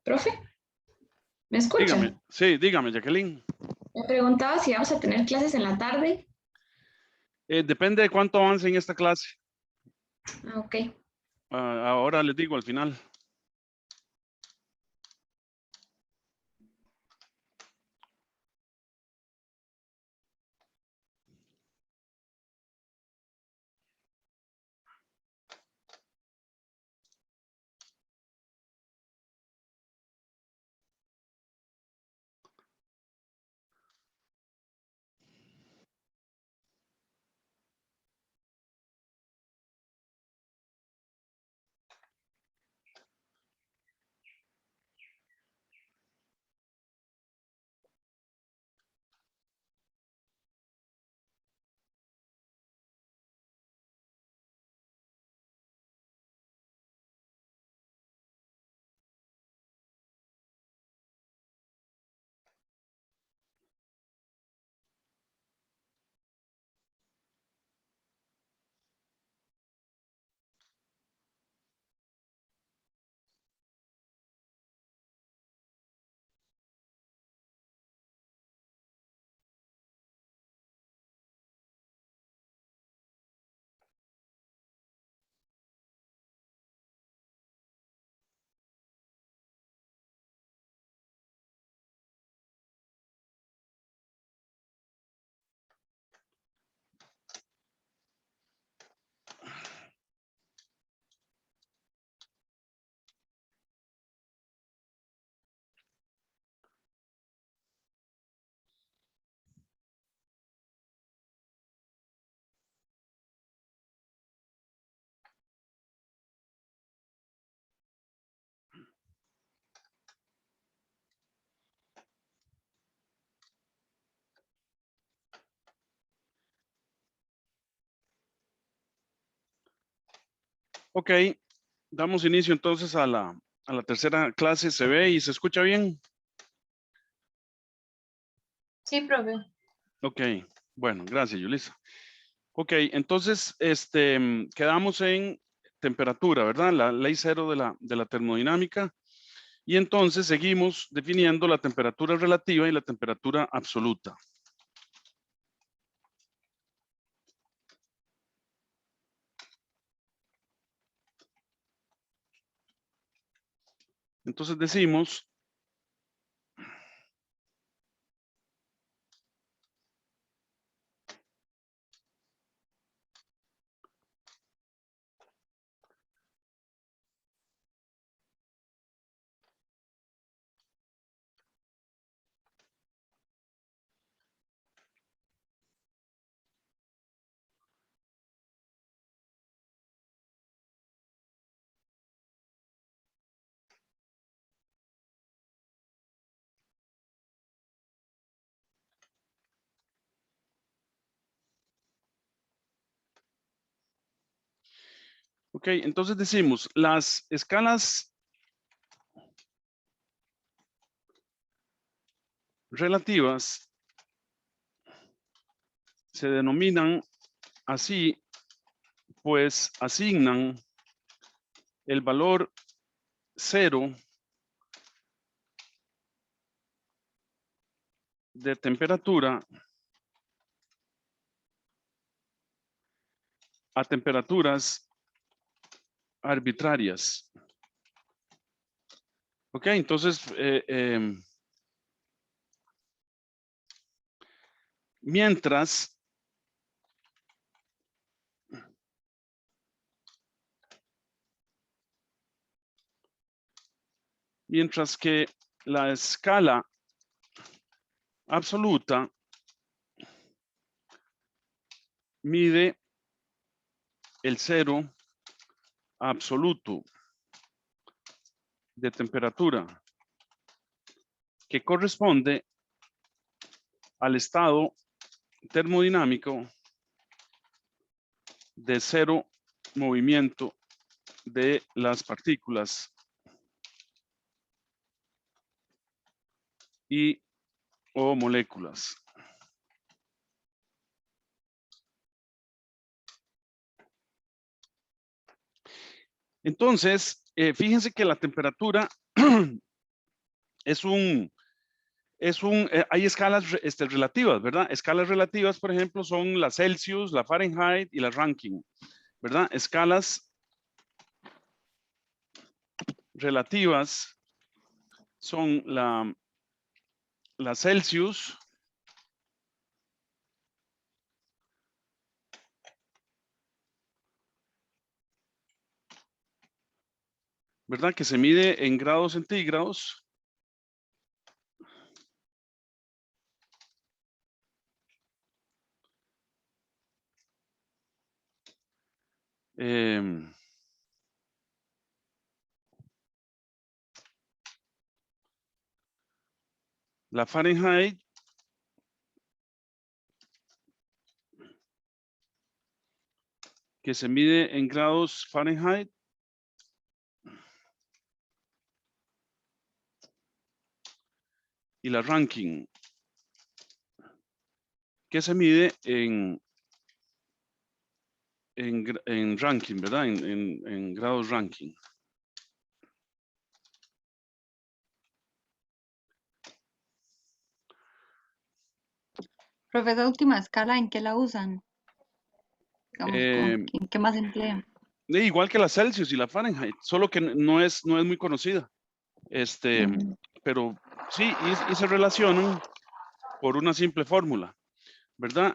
Profe, ¿me Dígame, escucha? sí, dígame, Jacqueline. Me preguntaba si vamos a tener clases en la tarde. Depende de cuánto avance en esta clase. Ah, ok. Ahora les digo al final. Ok, damos inicio entonces a la tercera clase. ¿Se ve y se escucha bien? Sí, profe. Ok, bueno, gracias, Yulisa. Ok, entonces, quedamos en temperatura, ¿verdad? La ley cero de la termodinámica. Y entonces seguimos definiendo la temperatura relativa y la temperatura absoluta. Entonces decimos, ok, entonces decimos, las escalas relativas se denominan así, pues asignan el valor cero de temperatura a temperaturas arbitrarias. Ok, entonces, mientras que la escala absoluta mide el cero absoluto de temperatura que corresponde al estado termodinámico de cero movimiento de las partículas y o moléculas. Entonces, fíjense que la temperatura hay escalas relativas, ¿verdad? Escalas relativas, por ejemplo, son la Celsius, la Fahrenheit y la Rankine, ¿verdad? Escalas relativas son la Celsius, ¿verdad? Que se mide en grados centígrados. La Fahrenheit que se mide en grados Fahrenheit. Y la Rankine que se mide en Rankine, ¿verdad? En grados Rankine. Profe, esa última escala, ¿en qué la usan? Digamos, ¿en qué más se emplea? Igual que la Celsius y la Fahrenheit, solo que no es muy conocida. Pero sí, y se relacionan por una simple fórmula, ¿verdad?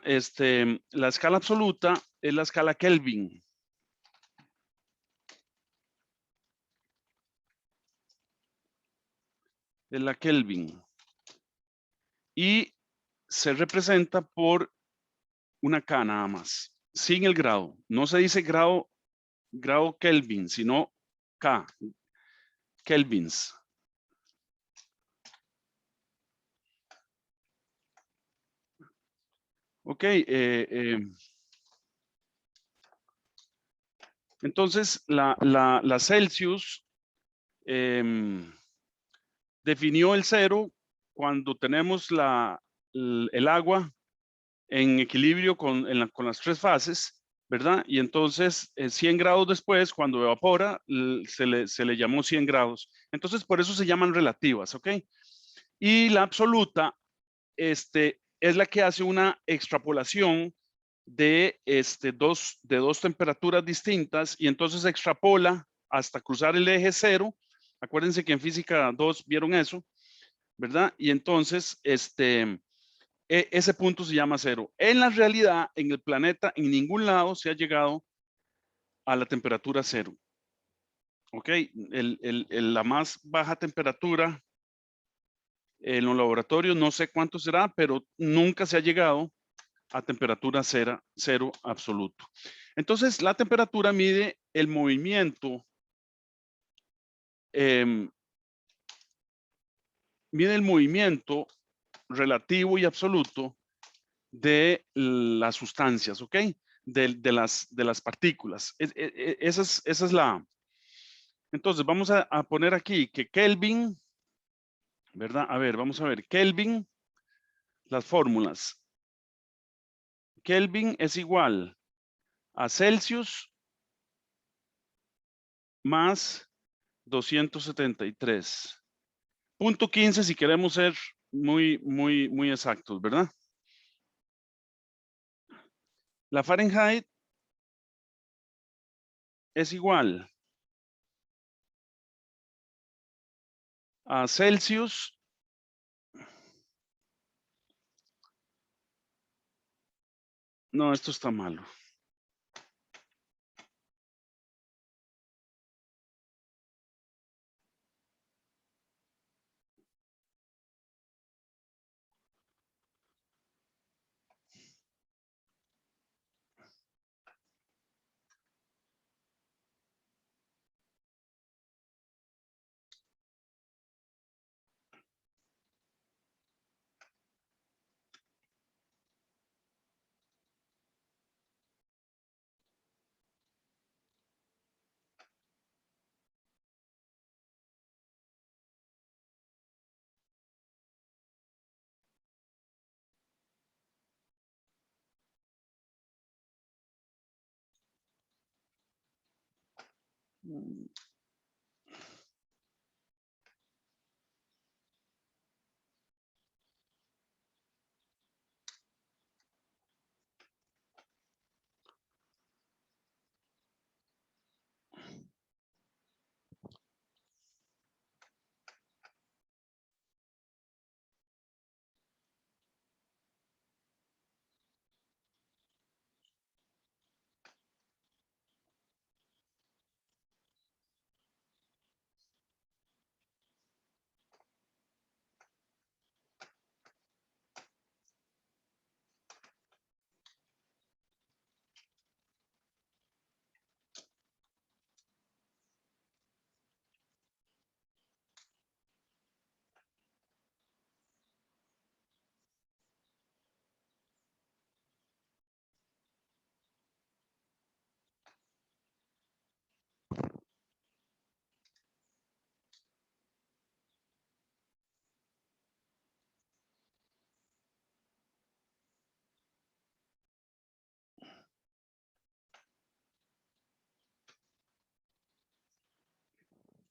La escala absoluta es la escala Kelvin. Es la Kelvin. Y se representa por una K nada más, sin el grado. No se dice grado Kelvin, sino K, Kelvins. Ok, entonces la Celsius definió el cero cuando tenemos el agua en equilibrio con las tres fases, ¿verdad? Y entonces 100 grados después, cuando evapora, se le llamó 100 grados. Entonces por eso se llaman relativas, ¿ok? Y la absoluta es la que hace una extrapolación de, de dos temperaturas distintas y entonces extrapola hasta cruzar el eje cero. Acuérdense que en física 2 vieron eso, ¿verdad? Y entonces ese punto se llama cero. En la realidad, en el planeta, en ningún lado se ha llegado a la temperatura cero. ¿Ok? La más baja temperatura en los laboratorios, no sé cuánto será, pero nunca se ha llegado a temperatura cero absoluto. Entonces, la temperatura mide el movimiento, relativo y absoluto de las sustancias, ¿ok? De las partículas. Esa es la... Entonces, vamos a poner aquí que Kelvin, ¿verdad? A ver, vamos a ver. Kelvin, las fórmulas. Kelvin es igual a Celsius más 273. Punto 15 si queremos ser muy exactos, ¿verdad? La Fahrenheit es igual a Celsius no, esto está malo.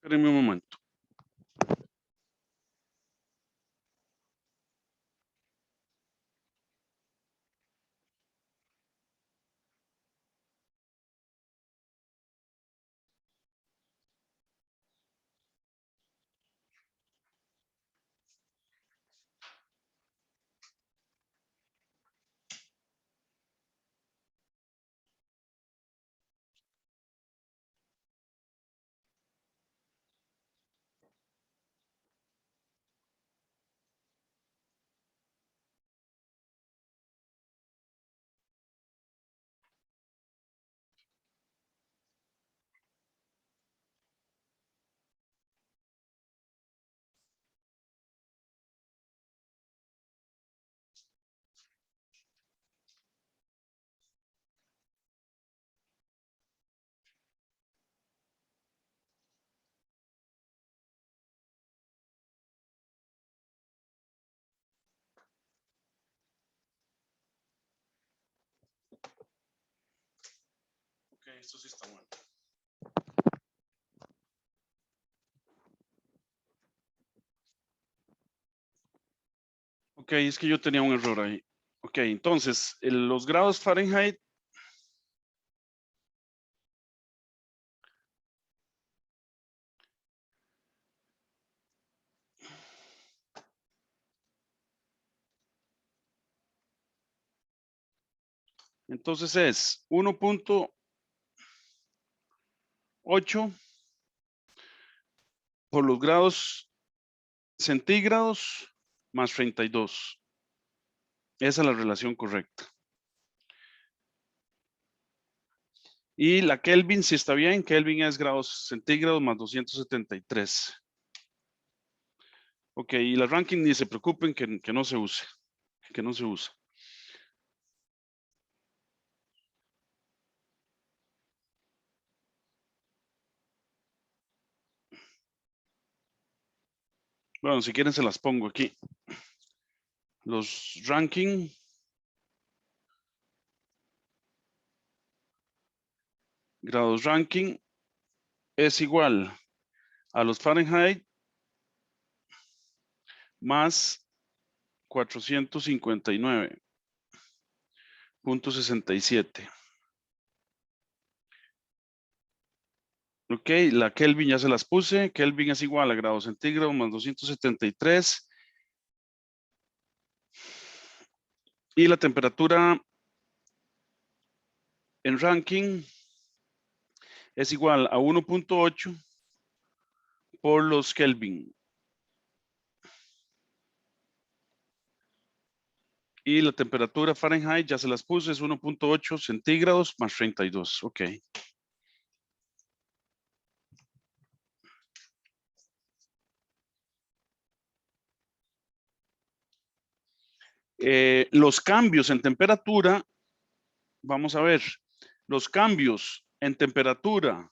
Espérenme un momento. Ok, esto sí está bueno. Ok, es que yo tenía un error ahí. Ok, entonces, los grados Fahrenheit. Entonces es 1.8 por los grados centígrados más 32. Esa es la relación correcta. Y la Kelvin, si está bien, Kelvin es grados centígrados más 273. Ok, y la Rankine ni se preocupen que no se use, que no se usa. Bueno, si quieren se las pongo aquí. Los Rankine. Grados Rankine es igual a los Fahrenheit más 459.67. Ok, la Kelvin ya se las puse. Kelvin es igual a grados centígrados más 273. Y la temperatura en Rankine es igual a 1.8 por los Kelvin. Y la temperatura Fahrenheit ya se las puse, es 1.8 centígrados más 32. Ok. Los cambios en temperatura, vamos a ver, los cambios en temperatura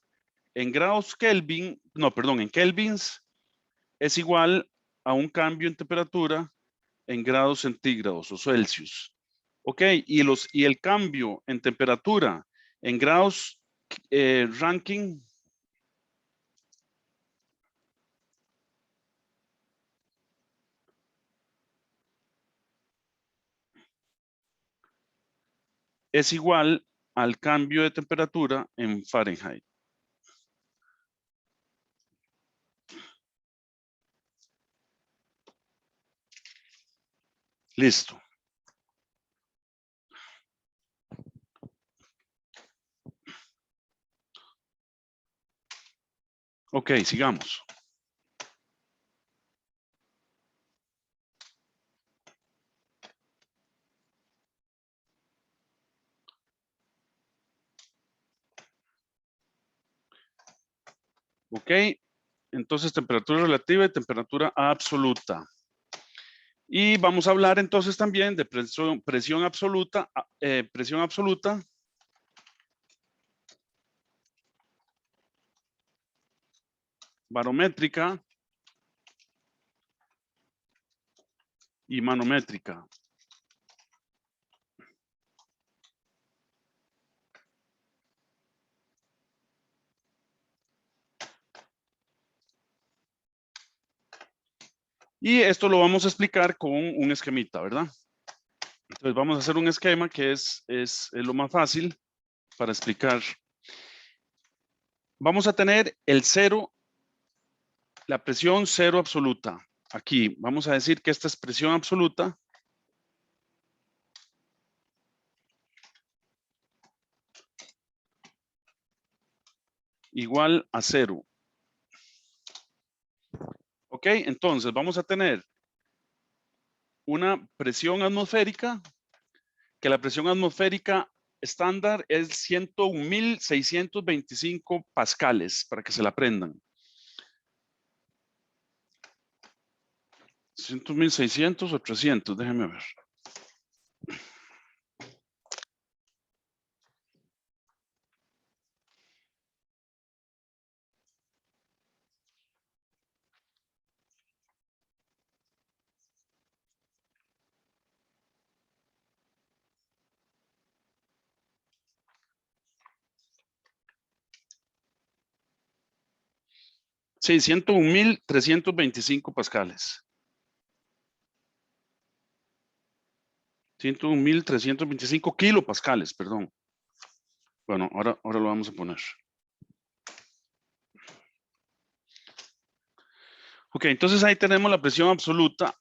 en grados Kelvin, no, perdón, en kelvins, es igual a un cambio en temperatura en grados centígrados o Celsius. Ok, y el cambio en temperatura en grados Rankine es igual al cambio de temperatura en Fahrenheit. Listo. Ok, sigamos. Ok, entonces temperatura relativa y temperatura absoluta. Y vamos a hablar entonces también de presión absoluta, barométrica y manométrica. Y esto lo vamos a explicar con un esquemita, ¿verdad? Entonces vamos a hacer un esquema que es lo más fácil para explicar. Vamos a tener el cero, la presión cero absoluta. Aquí vamos a decir que esta es presión absoluta. Igual a cero. Ok, entonces vamos a tener una presión atmosférica, que la presión atmosférica estándar es 101.625 pascales, para que se la aprendan. 101.600 o 300, déjenme ver. Sí, 101.325 pascales. 101.325 kilopascales, perdón. Bueno, ahora lo vamos a poner. Ok, entonces ahí tenemos la presión absoluta.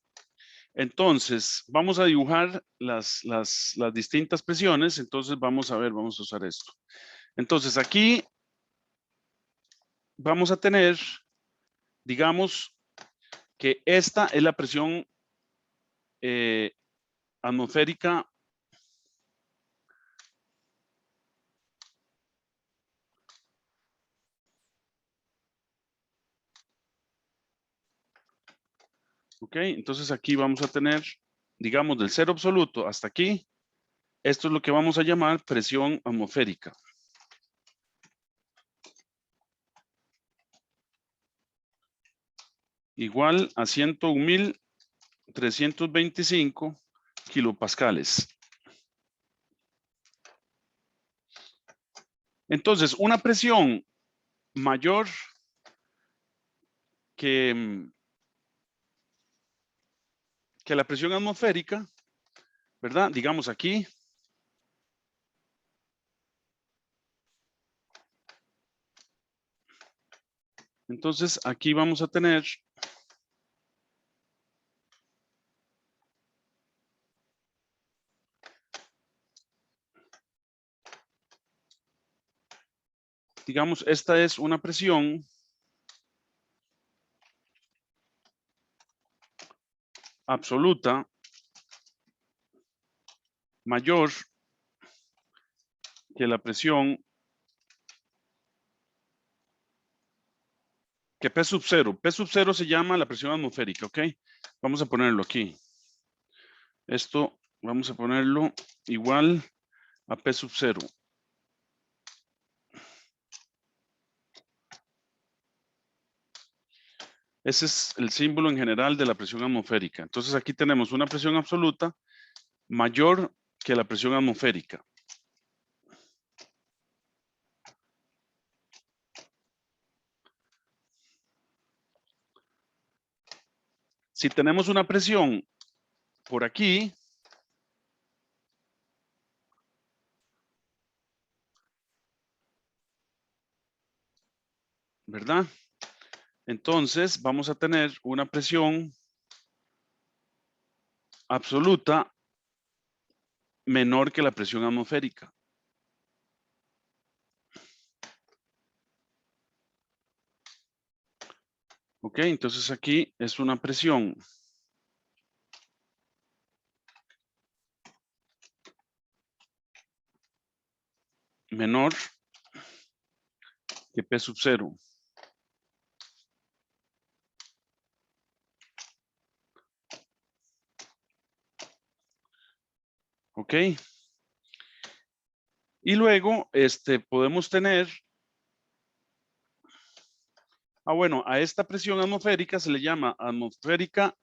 Entonces, vamos a dibujar las distintas presiones. Entonces, vamos a ver, vamos a usar esto. Entonces, aquí vamos a tener, digamos, que esta es la presión atmosférica ok, entonces aquí vamos a tener, digamos, del cero absoluto hasta aquí. Esto es lo que vamos a llamar presión atmosférica. Igual a 101.325 kilopascales. Entonces, una presión mayor que la presión atmosférica, ¿verdad? Digamos aquí. Entonces, aquí vamos a tener digamos, esta es una presión absoluta mayor que la presión que P sub 0. P sub 0 se llama la presión atmosférica, ¿ok? Vamos a ponerlo aquí. Esto vamos a ponerlo igual a P sub 0. Ese es el símbolo en general de la presión atmosférica. Entonces aquí tenemos una presión absoluta mayor que la presión atmosférica. Si tenemos una presión por aquí, ¿verdad? Entonces vamos a tener una presión absoluta menor que la presión atmosférica. Ok, entonces aquí es una presión menor que P sub 0. Ok. Y luego podemos tener, bueno, a esta presión atmosférica se le llama atmosférica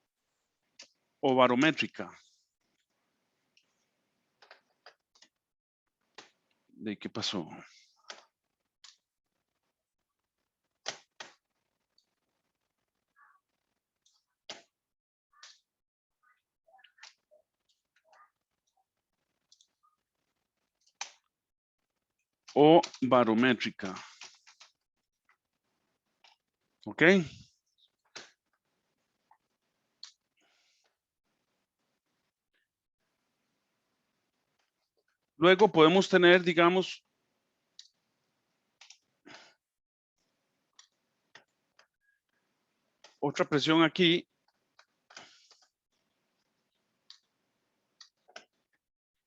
o barométrica. ¿De qué pasó? o barométrica. ¿Ok? Luego podemos tener, digamos, otra presión aquí.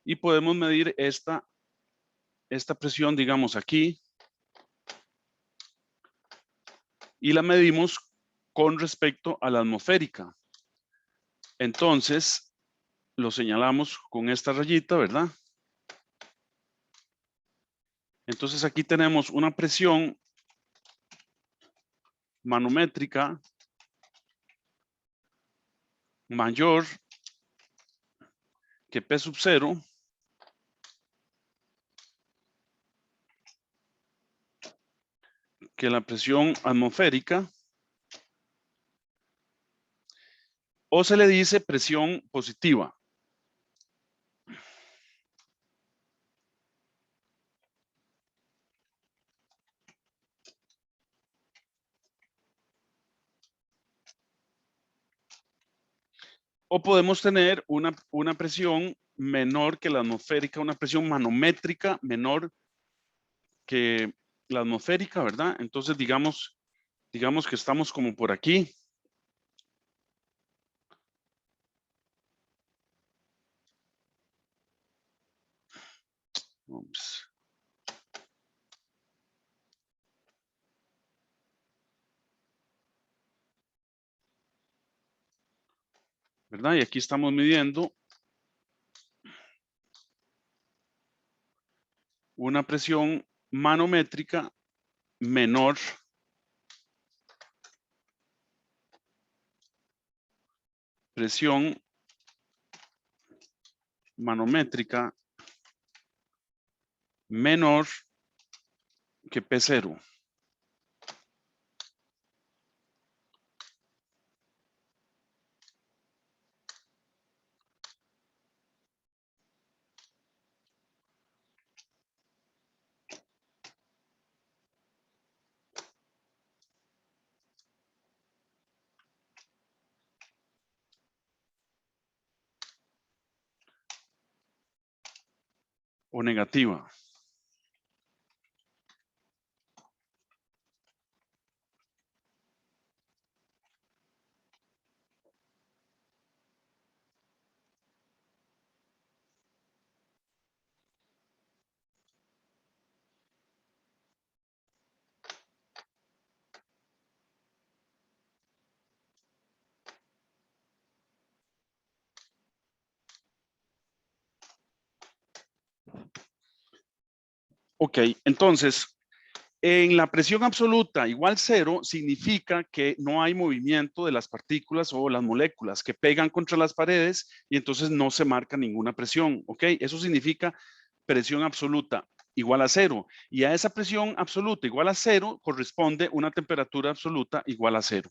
Y podemos medir esta presión, digamos, aquí. Y la medimos con respecto a la atmosférica. Entonces, lo señalamos con esta rayita, ¿verdad? Entonces aquí tenemos una presión manométrica mayor que P sub 0 que la presión atmosférica, o se le dice presión positiva. O podemos tener una presión menor que la atmosférica, una presión manométrica menor que la atmosférica, ¿verdad? Entonces, digamos que estamos como por aquí. Ups. ¿Verdad? Y aquí estamos midiendo una presión manométrica menor presión manométrica menor que P0. O negativa. Ok, entonces, en la presión absoluta igual 0 significa que no hay movimiento de las partículas o las moléculas que pegan contra las paredes y entonces no se marca ninguna presión, ¿ok? Eso significa presión absoluta igual a 0. Y a esa presión absoluta igual a 0 corresponde una temperatura absoluta igual a 0.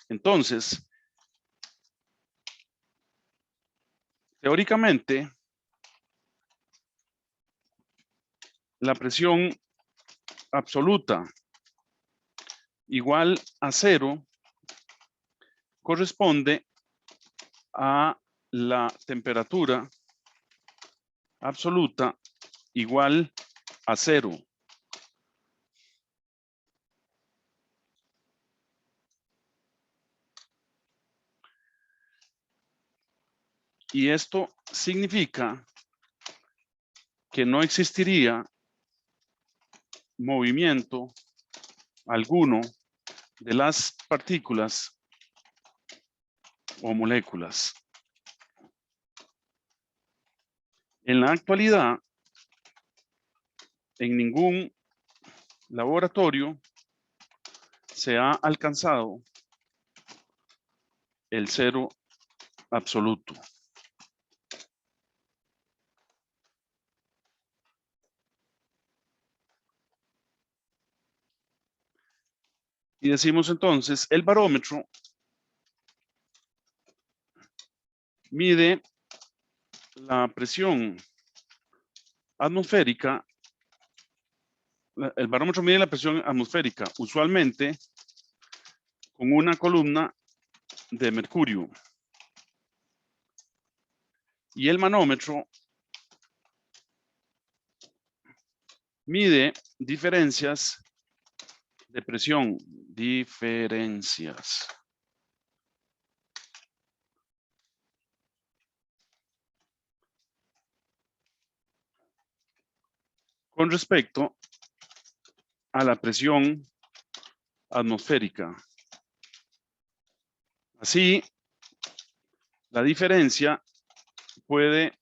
Entonces, teóricamente, la presión absoluta igual a 0 corresponde a la temperatura absoluta igual a 0. Y esto significa que no existiría movimiento alguno de las partículas o moléculas. En la actualidad, en ningún laboratorio se ha alcanzado el 0 absoluto. Y decimos entonces, el barómetro mide la presión atmosférica el barómetro mide la presión atmosférica, usualmente con una columna de mercurio. Y el manómetro mide diferencias de presión, diferencias. Con respecto a la presión atmosférica. Así, la diferencia puede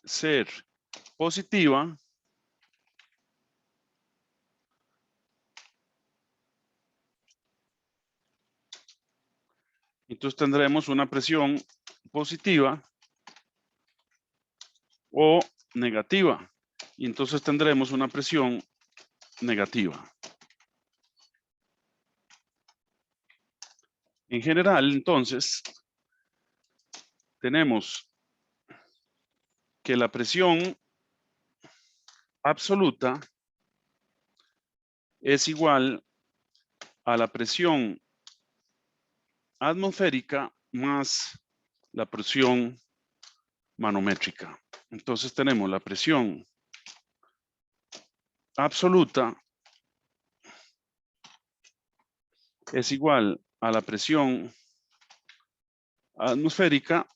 ser positiva entonces tendremos una presión positiva o negativa. Y entonces tendremos una presión negativa. En general, entonces, tenemos que la presión absoluta es igual a la presión atmosférica más la presión manométrica. Entonces tenemos la presión absoluta es igual a la presión atmosférica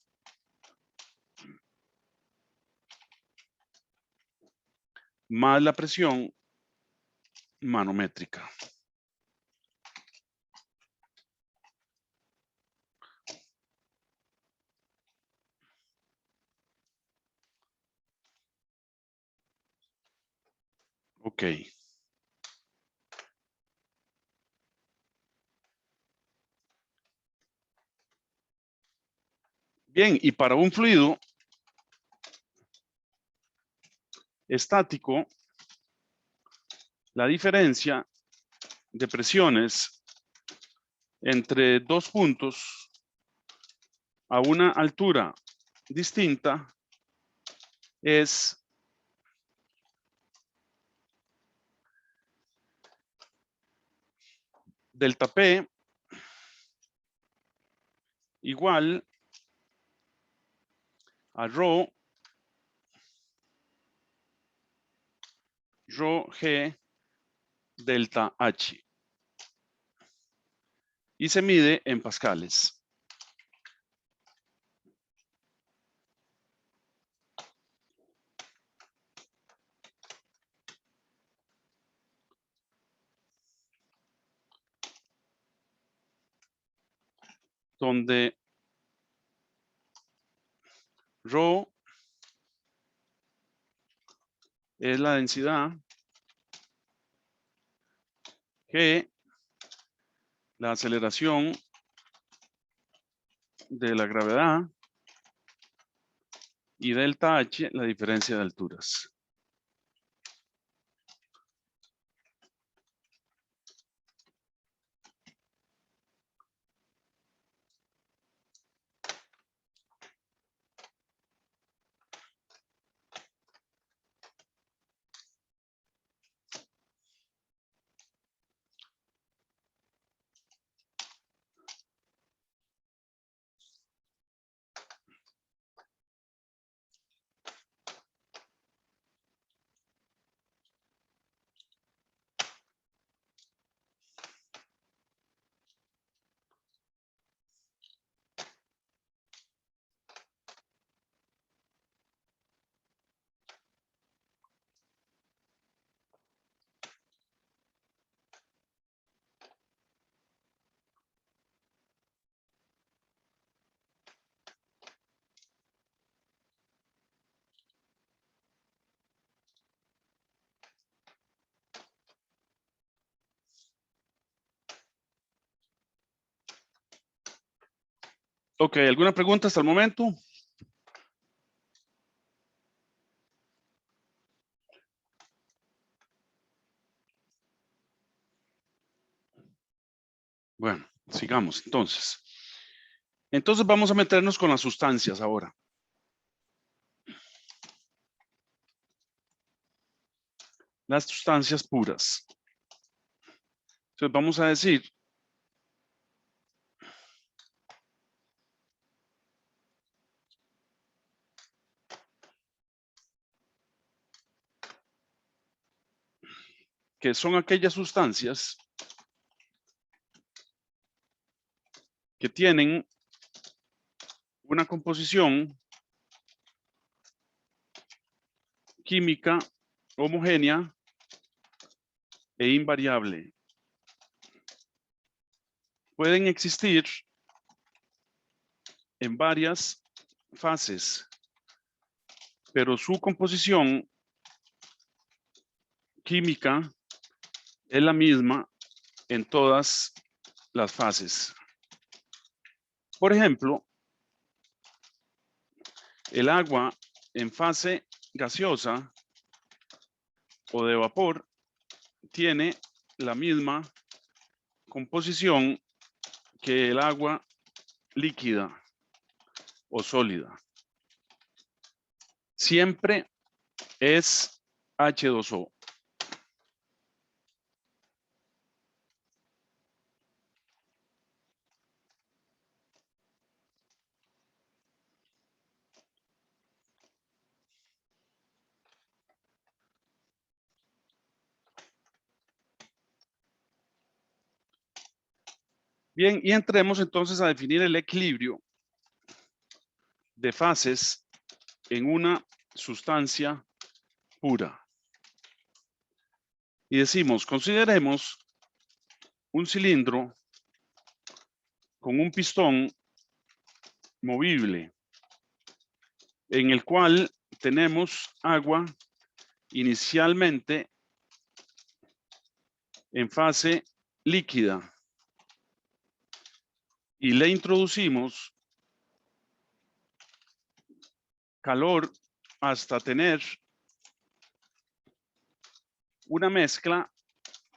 más la presión manométrica. Ok. Bien, y para un fluido estático, la diferencia de presiones entre dos puntos a una altura distinta es delta P igual a rho G delta H. Y se mide en pascales. Donde rho es la densidad, G la aceleración de la gravedad y delta H la diferencia de alturas. Ok, ¿alguna pregunta hasta el momento? Bueno, sigamos entonces. Entonces vamos a meternos con las sustancias ahora. las sustancias puras. Entonces vamos a decir que son aquellas sustancias que tienen una composición química homogénea e invariable. Pueden existir en varias fases, pero su composición química es la misma en todas las fases. Por ejemplo, el agua en fase gaseosa o de vapor tiene la misma composición que el agua líquida o sólida. Siempre es H2O. Bien, y entremos entonces a definir el equilibrio de fases en una sustancia pura. Y decimos, consideremos un cilindro con un pistón movible en el cual tenemos agua inicialmente en fase líquida y le introducimos calor hasta tener una mezcla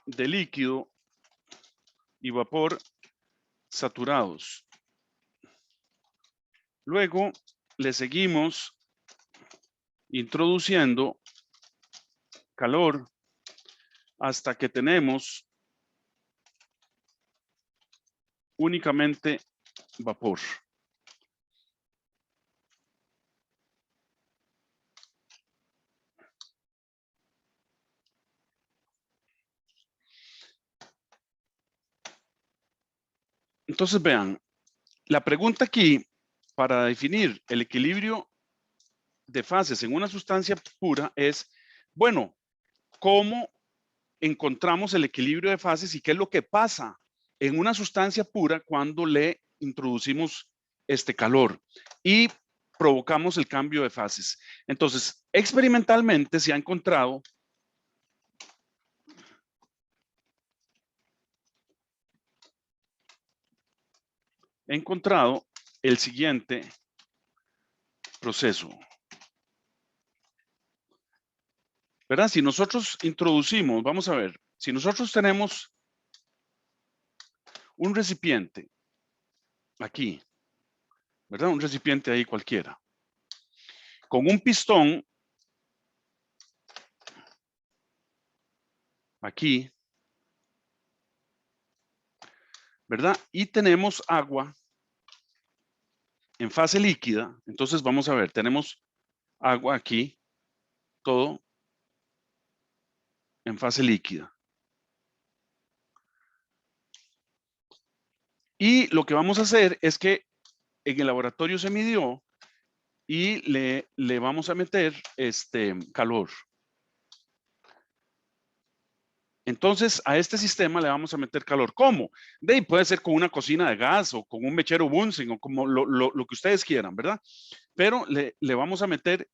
de líquido y vapor saturados. Luego le seguimos introduciendo calor hasta que tenemos únicamente vapor. Entonces vean, la pregunta aquí para definir el equilibrio de fases en una sustancia pura es, bueno, ¿cómo encontramos el equilibrio de fases y qué es lo que pasa en una sustancia pura cuando le introducimos este calor y provocamos el cambio de fases? Entonces, experimentalmente se ha encontrado el siguiente proceso. ¿Verdad? Si nosotros introducimos, vamos a ver, si nosotros tenemos un recipiente aquí, ¿verdad? Un recipiente ahí cualquiera, con un pistón aquí, ¿verdad? Y tenemos agua en fase líquida. Entonces vamos a ver, tenemos agua aquí, todo en fase líquida. Y lo que vamos a hacer es que en el laboratorio se midió y le vamos a meter calor. Entonces, a este sistema le vamos a meter calor. ¿Cómo? Puede ser con una cocina de gas o con un mechero Bunsen o como lo que ustedes quieran, ¿verdad? Pero le vamos a meter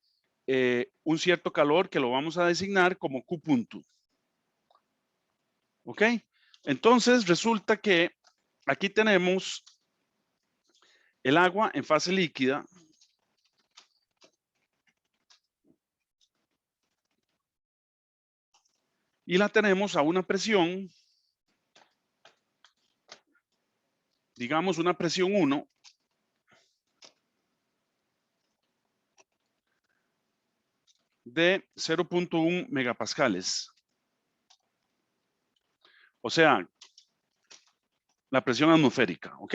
un cierto calor que lo vamos a designar como Q punto. ¿Ok? Entonces, resulta que aquí tenemos el agua en fase líquida. Y la tenemos a una presión, digamos una presión 1, de 0.1 megapascales. O sea, la presión atmosférica, ¿ok?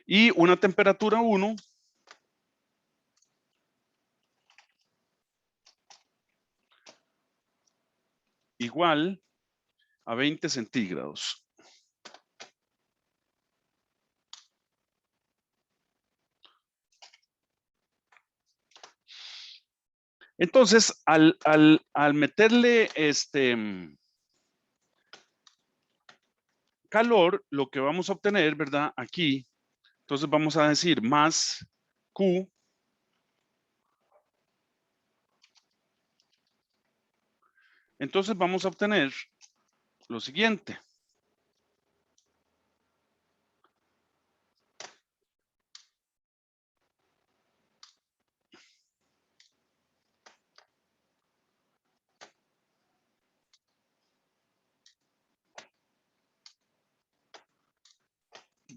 Y una temperatura 1 igual a 20 centígrados. Entonces, al meterle calor, lo que vamos a obtener, ¿verdad? Aquí, entonces vamos a decir más Q. Entonces vamos a obtener lo siguiente.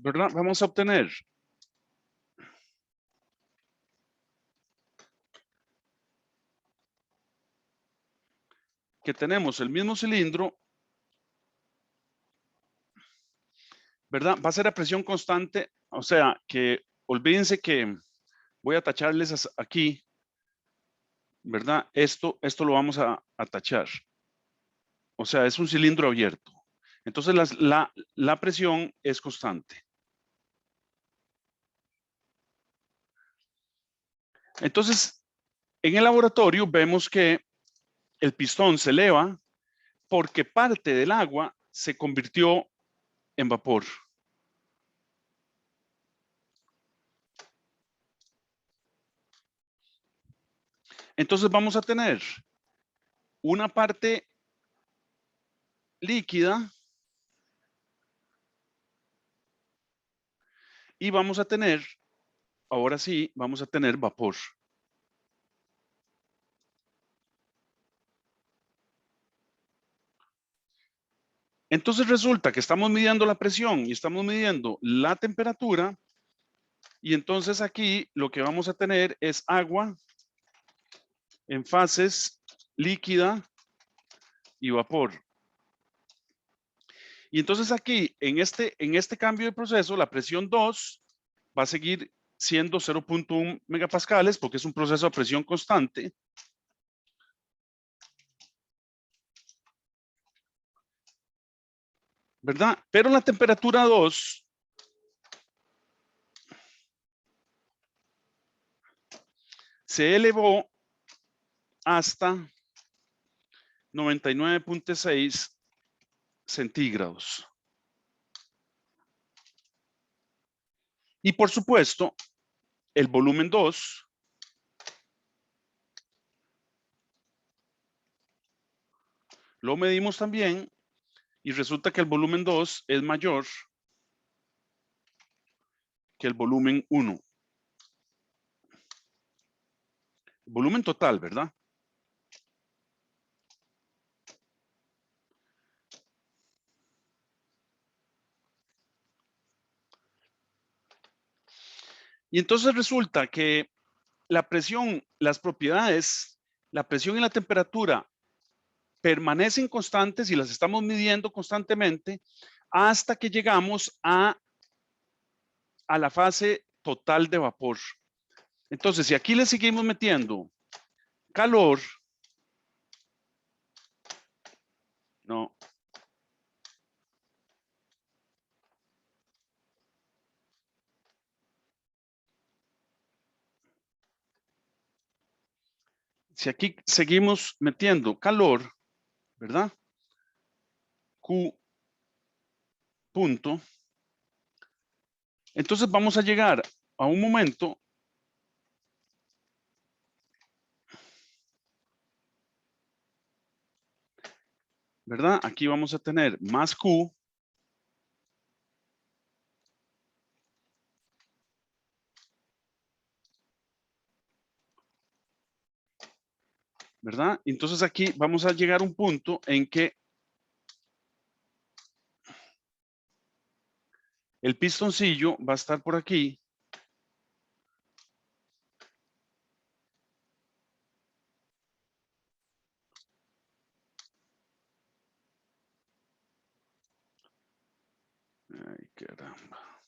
¿Verdad? Vamos a obtener que tenemos el mismo cilindro, ¿verdad? Va a ser a presión constante, o sea que olvídense que voy a tacharles aquí, ¿verdad? Esto lo vamos a tachar. O sea, es un cilindro abierto. Entonces la presión es constante. Entonces, en el laboratorio vemos que el pistón se eleva porque parte del agua se convirtió en vapor. Entonces vamos a tener una parte líquida y vamos a tener, ahora sí, vamos a tener vapor. Entonces resulta que estamos midiendo la presión y estamos midiendo la temperatura y entonces aquí lo que vamos a tener es agua en fases líquida y vapor. Y entonces aquí, en este cambio de proceso, la presión 2 va a seguir siendo 0.1 megapascales porque es un proceso a presión constante. ¿Verdad? Pero la temperatura 2 se elevó hasta 99.6 centígrados. Y por supuesto, el volumen 2 lo medimos también y resulta que el volumen 2 es mayor que el volumen 1. Volumen total, ¿verdad? Y entonces resulta que la presión, las propiedades, la presión y la temperatura permanecen constantes y las estamos midiendo constantemente hasta que llegamos a la fase total de vapor. Entonces, si aquí le seguimos metiendo calor, no. Si aquí seguimos metiendo calor, ¿verdad? Q punto. Entonces vamos a llegar a un momento ¿verdad? Aquí vamos a tener más Q. ¿Verdad? Entonces aquí vamos a llegar a un punto en que el pistoncillo va a estar por aquí. Caramba.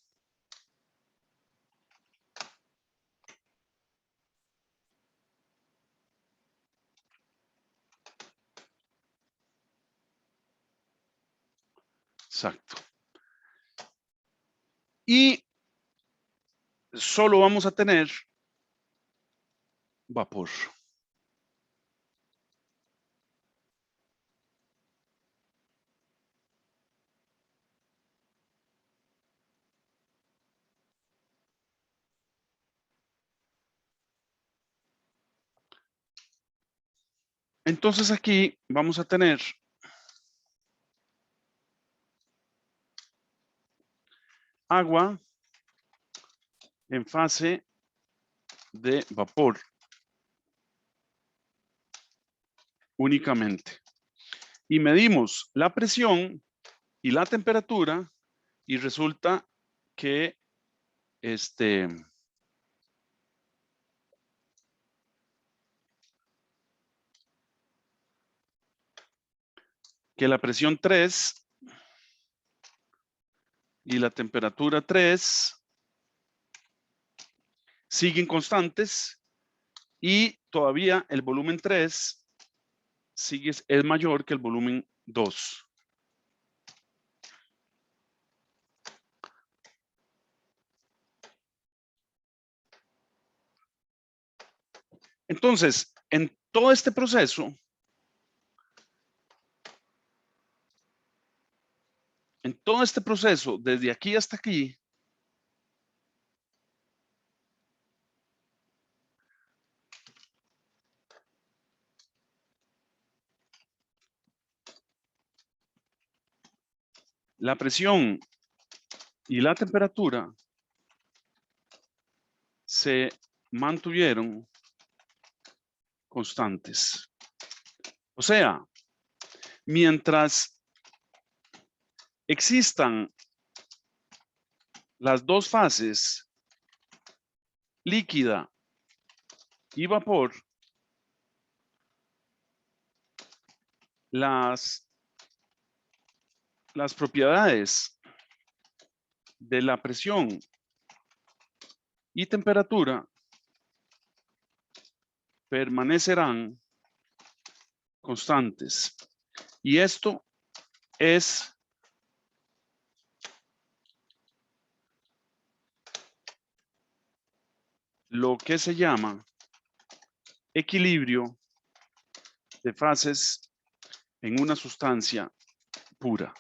Exacto. Y solo vamos a tener vapor. Entonces aquí vamos a tener agua en fase de vapor únicamente. Y medimos la presión y la temperatura y resulta que que la presión 3 y la temperatura 3 siguen constantes y todavía el volumen 3 es mayor que el volumen 2. Entonces, en todo este proceso, desde aquí hasta aquí, la presión y la temperatura se mantuvieron constantes. O sea, mientras existan las dos fases, líquida y vapor, las propiedades de la presión y temperatura permanecerán constantes. Y esto es lo que se llama equilibrio de fases en una sustancia pura.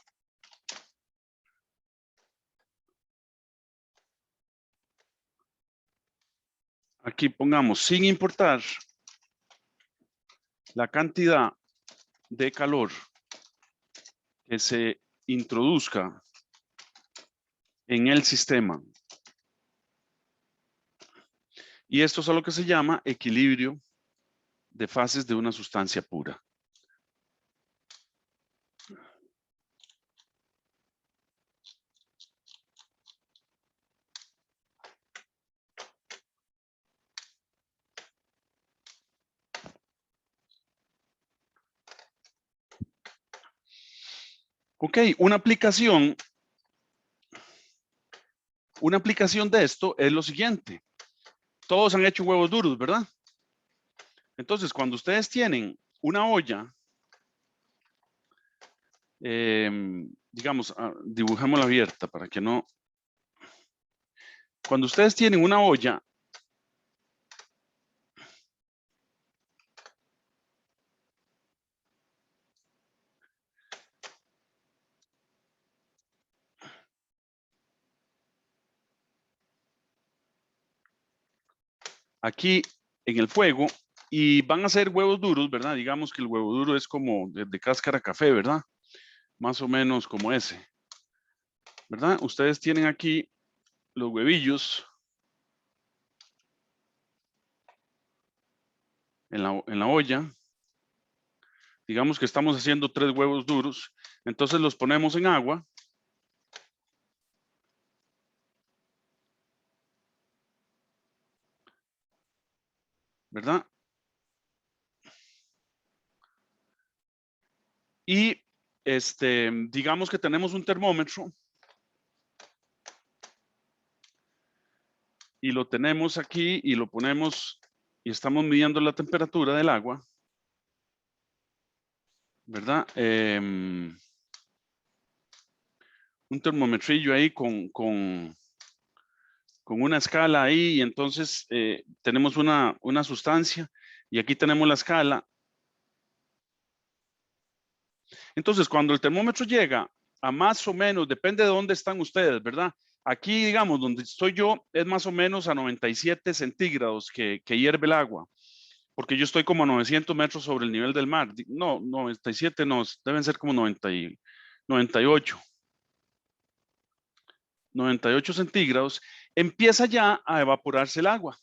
Aquí pongamos, sin importar la cantidad de calor que se introduzca en el sistema. Y esto es a lo que se llama equilibrio de fases de una sustancia pura. Ok, una aplicación de esto es lo siguiente. Todos han hecho huevos duros, ¿verdad? Entonces, cuando ustedes tienen una olla, digamos, dibujémosla abierta para que no... Cuando ustedes tienen una olla, aquí en el fuego, y van a ser huevos duros, ¿verdad? Digamos que el huevo duro es como de cáscara café, ¿verdad? Más o menos como ese, ¿verdad? Ustedes tienen aquí los huevillos en la olla. Digamos que estamos haciendo 3 huevos duros, entonces los ponemos en agua. ¿Verdad? Y digamos que tenemos un termómetro y lo tenemos aquí y lo ponemos y estamos midiendo la temperatura del agua, ¿verdad? Un termometrillo ahí con una escala ahí y entonces tenemos una sustancia y aquí tenemos la escala. Entonces, cuando el termómetro llega a más o menos, depende de dónde están ustedes, ¿verdad? Aquí, digamos, donde estoy yo, es más o menos a 97 centígrados que hierve el agua, porque yo estoy como a 900 metros sobre el nivel del mar. No, 97 no, deben ser como 98. 98 centígrados, empieza ya a evaporarse el agua,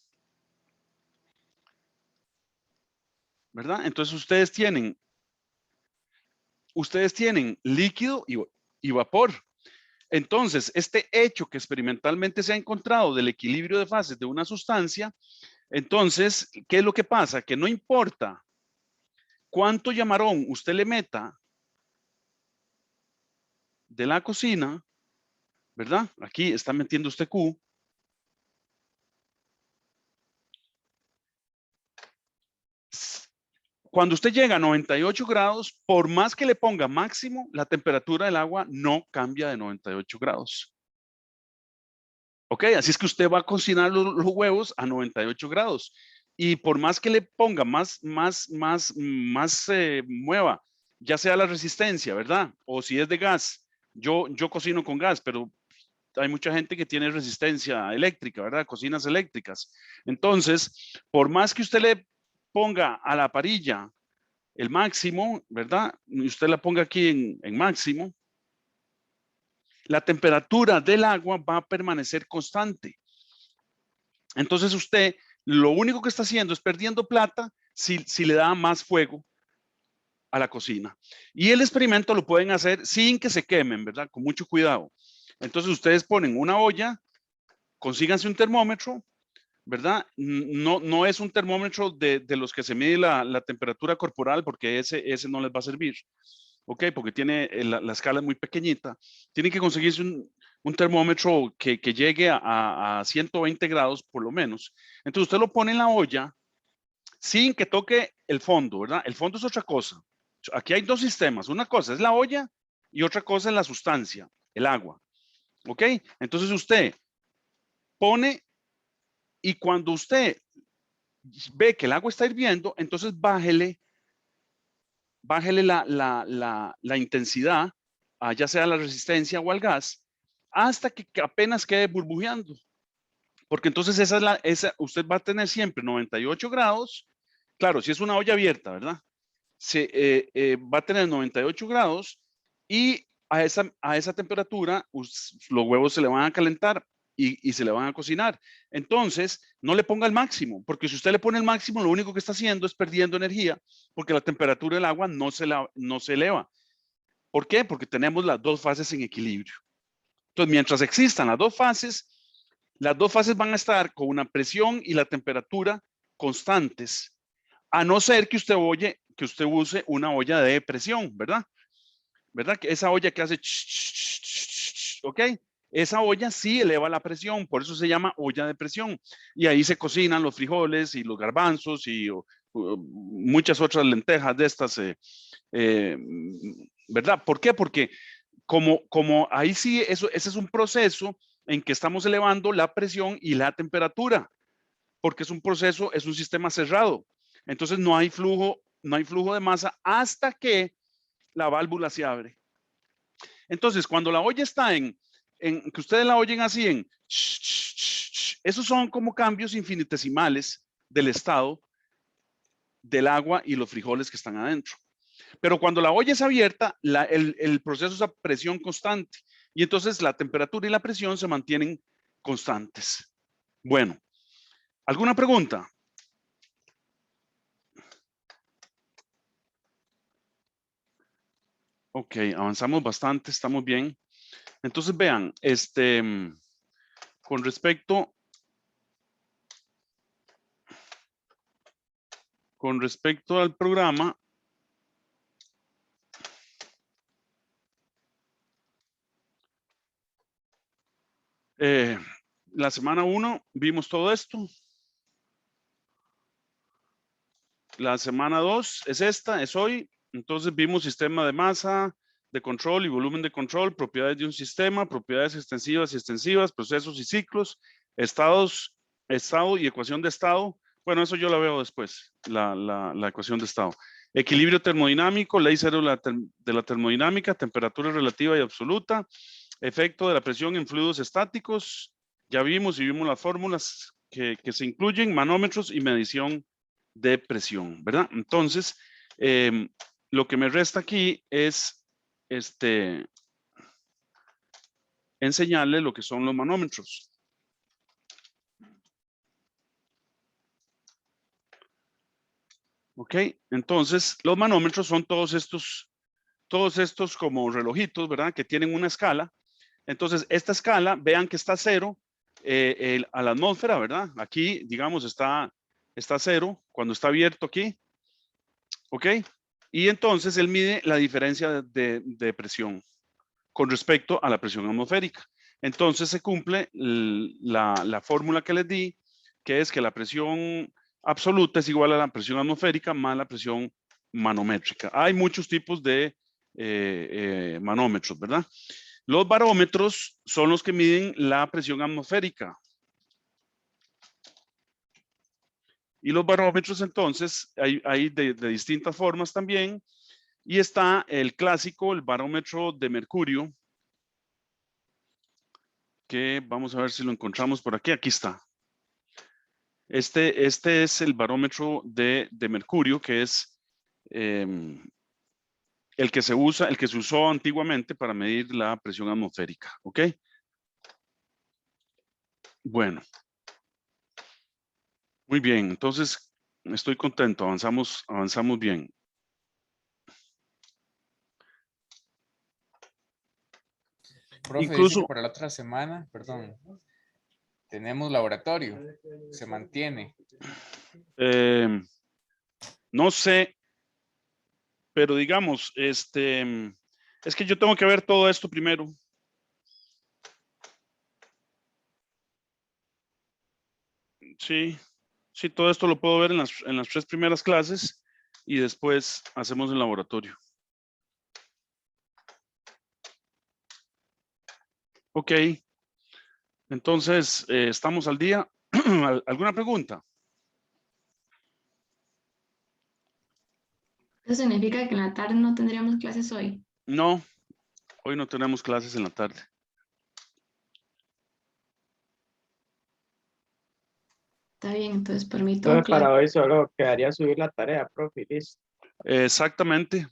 ¿verdad? Entonces ustedes tienen líquido y vapor. Entonces, este hecho que experimentalmente se ha encontrado del equilibrio de fases de una sustancia, entonces, ¿qué es lo que pasa? Que no importa cuánto llamarón usted le meta de la cocina, ¿verdad? Aquí está metiendo usted Q. Cuando usted llega a 98 grados, por más que le ponga máximo, la temperatura del agua no cambia de 98 grados. Ok, así es que usted va a cocinar los huevos a 98 grados. Y por más que le ponga más mueva, ya sea la resistencia, ¿verdad? O si es de gas. Yo cocino con gas, pero hay mucha gente que tiene resistencia eléctrica, ¿verdad? Cocinas eléctricas. Entonces, por más que usted le ponga a la parrilla el máximo, ¿verdad? Y usted la ponga aquí en máximo, la temperatura del agua va a permanecer constante. Entonces usted lo único que está haciendo es perdiendo plata si le da más fuego a la cocina. Y el experimento lo pueden hacer sin que se quemen, ¿verdad? Con mucho cuidado. Entonces ustedes ponen una olla, consíganse un termómetro, ¿verdad? No es un termómetro de los que se mide la temperatura corporal porque ese no les va a servir. ¿Ok? Porque tiene la escala es muy pequeñita. Tienen que conseguirse un termómetro que llegue a 120 grados por lo menos. Entonces usted lo pone en la olla sin que toque el fondo, ¿verdad? El fondo es otra cosa. Aquí hay dos sistemas. Una cosa es la olla y otra cosa es la sustancia, el agua. ¿Ok? Entonces usted pone y cuando usted ve que el agua está hirviendo, entonces bájele la intensidad, ya sea la resistencia o al gas, hasta que apenas quede burbujeando. Porque entonces usted va a tener siempre 98 grados. Claro, si es una olla abierta, ¿verdad? Va a tener 98 grados y a esa temperatura los huevos se le van a calentar y se le van a cocinar. Entonces, no le ponga el máximo, porque si usted le pone el máximo, lo único que está haciendo es perdiendo energía, porque la temperatura del agua no se eleva. ¿Por qué? Porque tenemos las dos fases en equilibrio. Entonces, mientras existan las dos fases van a estar con una presión y la temperatura constantes, a no ser que usted use una olla de presión, ¿verdad? ¿Verdad? Que esa olla que hace, ¿ok? Esa olla sí eleva la presión, por eso se llama olla de presión. Y ahí se cocinan los frijoles y los garbanzos y muchas otras lentejas de estas, ¿verdad? ¿Por qué? Porque como ahí sí, ese es un proceso en que estamos elevando la presión y la temperatura, porque es un proceso, es un sistema cerrado. Entonces no hay flujo de masa hasta que la válvula se abre. Entonces, cuando la olla está que ustedes la oyen así esos son como cambios infinitesimales del estado del agua y los frijoles que están adentro. Pero cuando la olla es abierta, el proceso es a presión constante y entonces la temperatura y la presión se mantienen constantes. Bueno, ¿alguna pregunta? Ok, avanzamos bastante, estamos bien. Entonces vean, con respecto al programa, la semana 1 vimos todo esto. La semana 2 es esta, es hoy. Entonces vimos sistema de masa, de control y volumen de control, propiedades de un sistema, propiedades extensivas y extensivas, procesos y ciclos, estado y ecuación de estado. Bueno, eso yo la veo después, la ecuación de estado. Equilibrio termodinámico, ley cero de la termodinámica, temperatura relativa y absoluta, efecto de la presión en fluidos estáticos. Ya vimos y vimos las fórmulas que se incluyen, manómetros y medición de presión, ¿verdad? Entonces, lo que me resta aquí es enseñarle lo que son los manómetros. Ok, entonces los manómetros son todos estos como relojitos, ¿verdad? Que tienen una escala. Entonces, esta escala, vean que está 0 a la atmósfera, ¿verdad? Aquí, digamos, está 0 cuando está abierto aquí. ¿Ok? Y entonces él mide la diferencia de presión con respecto a la presión atmosférica. Entonces se cumple la fórmula que les di, que es que la presión absoluta es igual a la presión atmosférica más la presión manométrica. Hay muchos tipos de manómetros, ¿verdad? Los barómetros son los que miden la presión atmosférica. Y los barómetros entonces hay de distintas formas también. Y está el clásico, el barómetro de mercurio, que vamos a ver si lo encontramos por aquí. Aquí está. Este es el barómetro de mercurio, que es el que se usó antiguamente para medir la presión atmosférica. ¿Ok? Bueno. Muy bien. Entonces, estoy contento. Avanzamos bien. Profe, dice Incluso, que para la otra semana, perdón, tenemos laboratorio, se mantiene. no sé, pero digamos, es que yo tengo que ver todo esto primero. Sí, sí, todo esto lo puedo ver en las 3 primeras clases y después hacemos el laboratorio. Ok, entonces estamos al día. ¿Alguna pregunta? Eso significa que en la tarde no tendríamos clases hoy. No, hoy no tenemos clases en la tarde. Está bien, entonces permito Entonces, clase. para hoy solo quedaría subir la tarea, profe, y listo. Exactamente.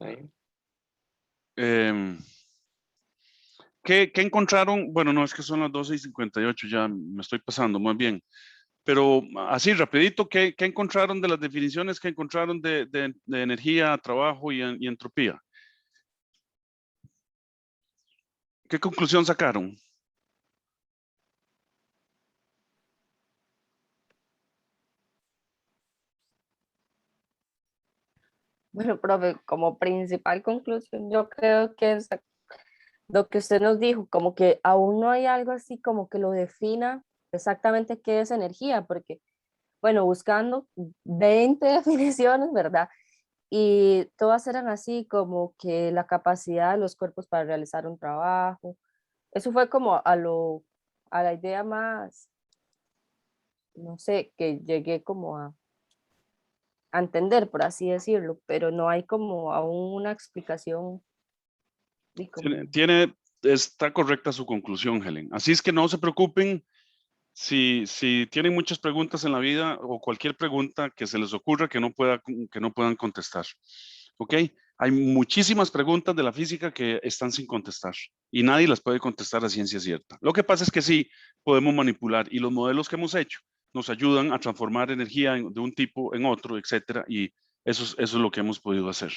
Ahí. ¿Qué encontraron? Bueno, no, es que son las 12:58, ya me estoy pasando muy bien. Pero así, rapidito, ¿qué encontraron de las definiciones que encontraron de energía, trabajo y entropía? ¿Qué conclusión sacaron? Bueno, profe, como principal conclusión, yo creo que es lo que usted nos dijo, como que aún no hay algo así como que lo defina exactamente qué es energía, porque, bueno, buscando 20 definiciones, ¿verdad? Y todas eran así como que la capacidad de los cuerpos para realizar un trabajo. Eso fue como a la idea más, no sé, que llegué como a entender, por así decirlo, pero no hay como aún una explicación. Y como, Está correcta su conclusión, Helen. Así es que no se preocupen si tienen muchas preguntas en la vida o cualquier pregunta que se les ocurra que no puedan contestar. ¿Ok? Hay muchísimas preguntas de la física que están sin contestar y nadie las puede contestar a ciencia cierta. Lo que pasa es que sí podemos manipular y los modelos que hemos hecho nos ayudan a transformar energía de un tipo en otro, etcétera, y eso es lo que hemos podido hacer.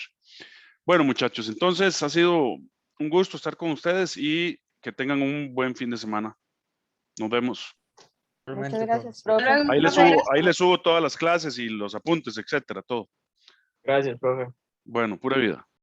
Bueno, muchachos, entonces ha sido un gusto estar con ustedes y que tengan un buen fin de semana. Nos vemos. muchas Realmente, gracias, profesor. profe. Ahí les subo todas las clases y los apuntes, etcétera, todo. Gracias, profe. Bueno, pura vida.